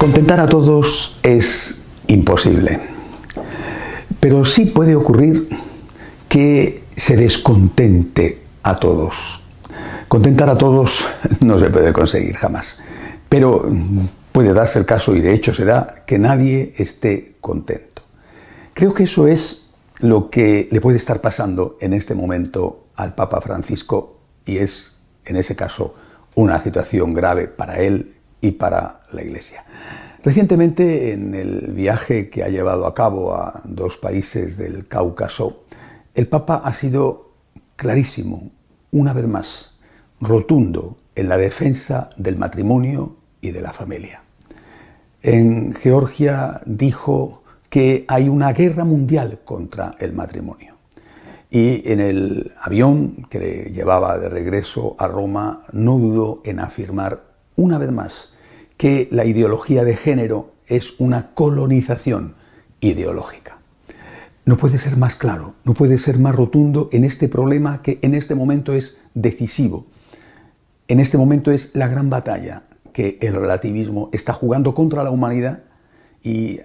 Contentar a todos es imposible, pero sí puede ocurrir que se descontente a todos. Contentar a todos no se puede conseguir jamás, pero puede darse el caso, y de hecho se da, que nadie esté contento. Creo que eso es lo que le puede estar pasando en este momento al Papa Francisco, y es, en ese caso, una situación grave para él y para la Iglesia. Recientemente, en el viaje que ha llevado a cabo a dos países del Cáucaso, el Papa ha sido clarísimo, una vez más, rotundo en la defensa del matrimonio y de la familia. En Georgia dijo que hay una guerra mundial contra el matrimonio. Y en el avión que le llevaba de regreso a Roma no dudó en afirmar una vez más que la ideología de género es una colonización ideológica. No puede ser más claro, no puede ser más rotundo en este problema que en este momento es decisivo. En este momento es la gran batalla que el relativismo está jugando contra la humanidad y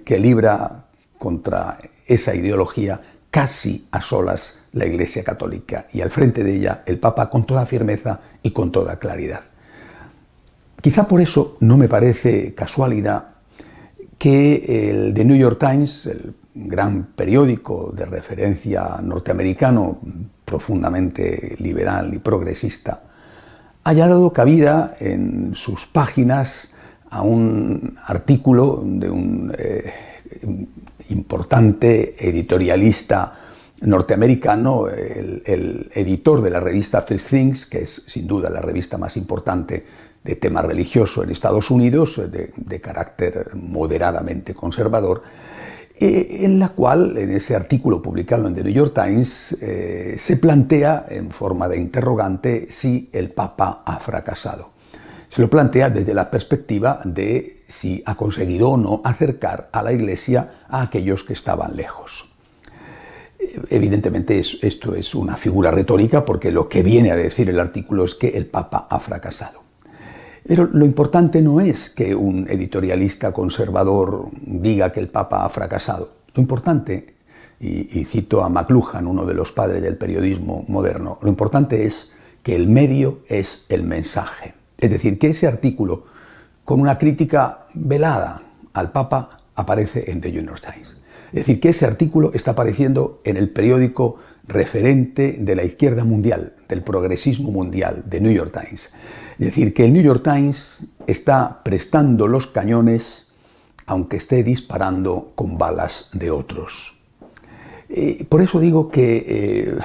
que libra contra esa ideología casi a solas la Iglesia Católica, y al frente de ella el Papa con toda firmeza y con toda claridad. Quizá por eso no me parece casualidad que el The New York Times, el gran periódico de referencia norteamericano, profundamente liberal y progresista, haya dado cabida en sus páginas a un artículo de un importante editorialista norteamericano, el editor de la revista First Things, que es sin duda la revista más importante de tema religioso en Estados Unidos, de carácter moderadamente conservador, en la cual, en ese artículo publicado en The New York Times, se plantea en forma de interrogante si el Papa ha fracasado. Se lo plantea desde la perspectiva de si ha conseguido o no acercar a la Iglesia a aquellos que estaban lejos. Evidentemente esto es una figura retórica, porque lo que viene a decir el artículo es que el Papa ha fracasado. Pero lo importante no es que un editorialista conservador diga que el Papa ha fracasado. Lo importante, y cito a McLuhan, uno de los padres del periodismo moderno, lo importante es que el medio es el mensaje. Es decir, que ese artículo, con una crítica velada al Papa, aparece en The New York Times. Es decir, que ese artículo está apareciendo en el periódico referente de la izquierda mundial, del progresismo mundial, The New York Times. Es decir, que el New York Times está prestando los cañones, aunque esté disparando con balas de otros. Por eso digo que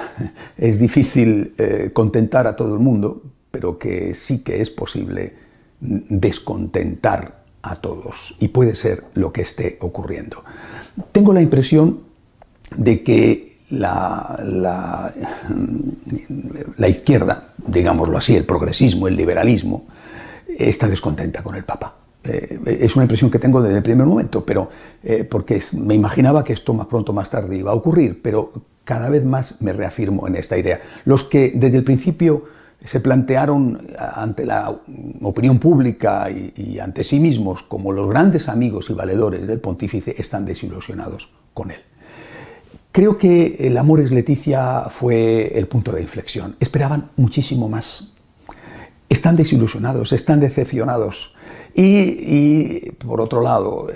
es difícil contentar a todo el mundo, pero que sí que es posible descontentar a todos, y puede ser lo que esté ocurriendo. Tengo la impresión de que la izquierda, digámoslo así, el progresismo, el liberalismo, está descontenta con el Papa. Es una impresión que tengo desde el primer momento, pero porque me imaginaba que esto más pronto o más tarde iba a ocurrir, pero cada vez más me reafirmo en esta idea. Los que desde el principio se plantearon ante la opinión pública y ante sí mismos como los grandes amigos y valedores del pontífice están desilusionados con él. Creo que el Amoris Laetitia fue el punto de inflexión. Esperaban muchísimo más. Están desilusionados, están decepcionados. Y por otro lado,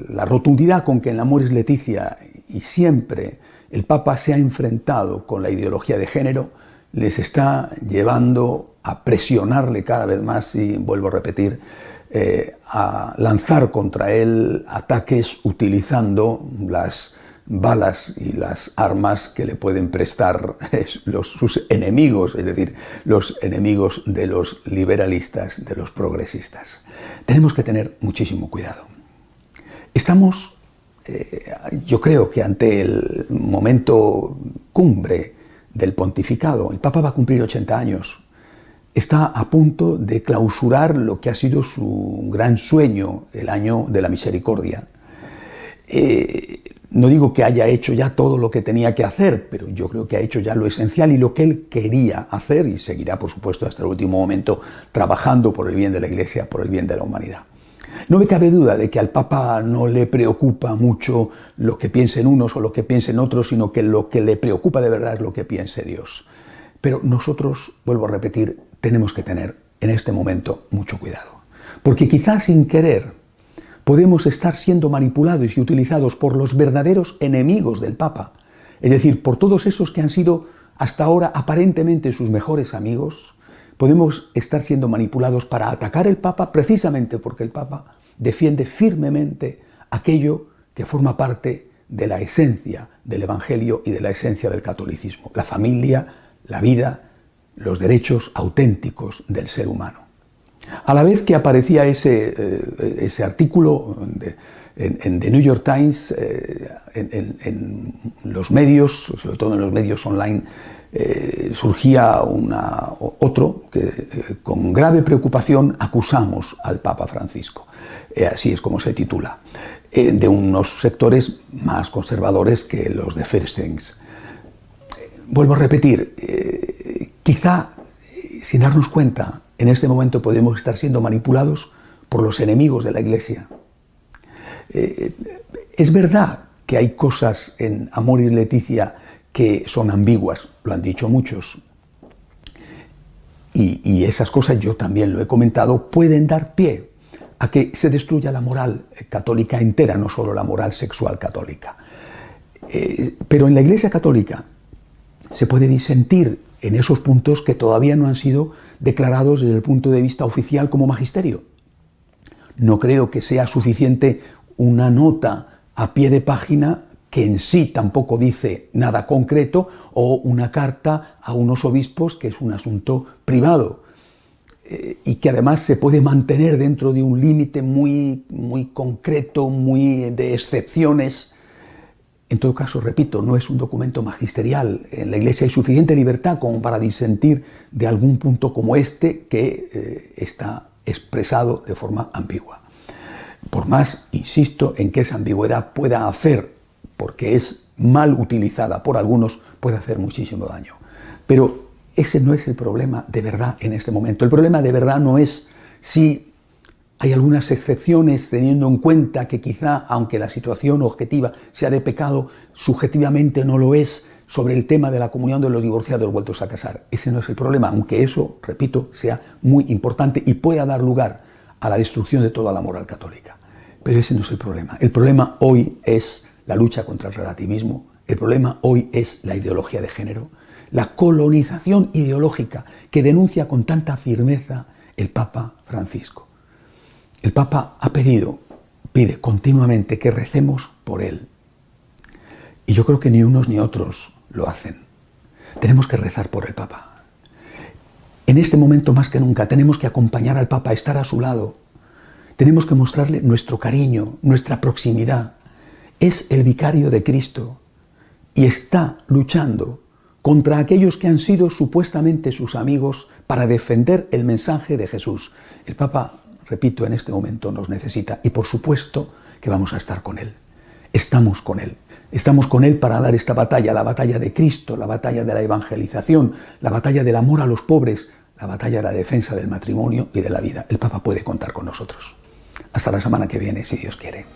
la rotundidad con que en el Amoris Laetitia y siempre el Papa se ha enfrentado con la ideología de género les está llevando a presionarle cada vez más, y vuelvo a repetir, a lanzar contra él ataques utilizando las balas y las armas que le pueden prestar sus enemigos, es decir, los enemigos de los liberalistas, de los progresistas. Tenemos que tener muchísimo cuidado. Estamos, yo creo que ante el momento cumbre del pontificado. El Papa va a cumplir 80 años. Está a punto de clausurar lo que ha sido su gran sueño, el año de la misericordia. No digo que haya hecho ya todo lo que tenía que hacer, pero yo creo que ha hecho ya lo esencial y lo que él quería hacer, y seguirá, por supuesto, hasta el último momento trabajando por el bien de la Iglesia, por el bien de la humanidad. No me cabe duda de que al Papa no le preocupa mucho lo que piensen unos o lo que piensen otros, sino que lo que le preocupa de verdad es lo que piense Dios. Pero nosotros, vuelvo a repetir, tenemos que tener en este momento mucho cuidado. Porque quizás sin querer podemos estar siendo manipulados y utilizados por los verdaderos enemigos del Papa. Es decir, por todos esos que han sido hasta ahora aparentemente sus mejores amigos, podemos estar siendo manipulados para atacar al Papa precisamente porque el Papa defiende firmemente aquello que forma parte de la esencia del Evangelio y de la esencia del catolicismo, la familia, la vida, los derechos auténticos del ser humano. A la vez que aparecía ese artículo en The New York Times, en los medios, sobre todo en los medios online, surgía otro que con grave preocupación acusamos al Papa Francisco. Así es como se titula, de unos sectores más conservadores que los de First Things. Vuelvo a repetir, quizá sin darnos cuenta, en este momento podemos estar siendo manipulados por los enemigos de la Iglesia. Es verdad que hay cosas en Amoris Laetitia que son ambiguas, lo han dicho muchos. Y esas cosas, yo también lo he comentado, pueden dar pie a que se destruya la moral católica entera, no solo la moral sexual católica. Pero en la Iglesia católica se puede disentir en esos puntos que todavía no han sido declarados desde el punto de vista oficial como magisterio. No creo que sea suficiente una nota a pie de página que en sí tampoco dice nada concreto, o una carta a unos obispos, que es un asunto privado y que además se puede mantener dentro de un límite muy concreto, muy de excepciones. En todo caso, repito, no es un documento magisterial. En la Iglesia hay suficiente libertad como para disentir de algún punto como este que está expresado de forma ambigua. Por más, insisto, en que esa ambigüedad pueda hacer, porque es mal utilizada por algunos, puede hacer muchísimo daño. Pero ese no es el problema de verdad en este momento. El problema de verdad no es si hay algunas excepciones, teniendo en cuenta que quizá, aunque la situación objetiva sea de pecado, subjetivamente no lo es sobre el tema de la comunión de los divorciados vueltos a casar. Ese no es el problema, aunque eso, repito, sea muy importante y pueda dar lugar a la destrucción de toda la moral católica. Pero ese no es el problema. El problema hoy es la lucha contra el relativismo. El problema hoy es la ideología de género, la colonización ideológica que denuncia con tanta firmeza el Papa Francisco. El Papa pide continuamente que recemos por él. Y yo creo que ni unos ni otros lo hacen. Tenemos que rezar por el Papa. En este momento más que nunca tenemos que acompañar al Papa, estar a su lado. Tenemos que mostrarle nuestro cariño, nuestra proximidad. Es el vicario de Cristo y está luchando contra aquellos que han sido supuestamente sus amigos para defender el mensaje de Jesús. El Papa, repito, en este momento nos necesita y por supuesto que vamos a estar con él. Estamos con él. Estamos con él para dar esta batalla, la batalla de Cristo, la batalla de la evangelización, la batalla del amor a los pobres, la batalla de la defensa del matrimonio y de la vida. El Papa puede contar con nosotros. Hasta la semana que viene, si Dios quiere.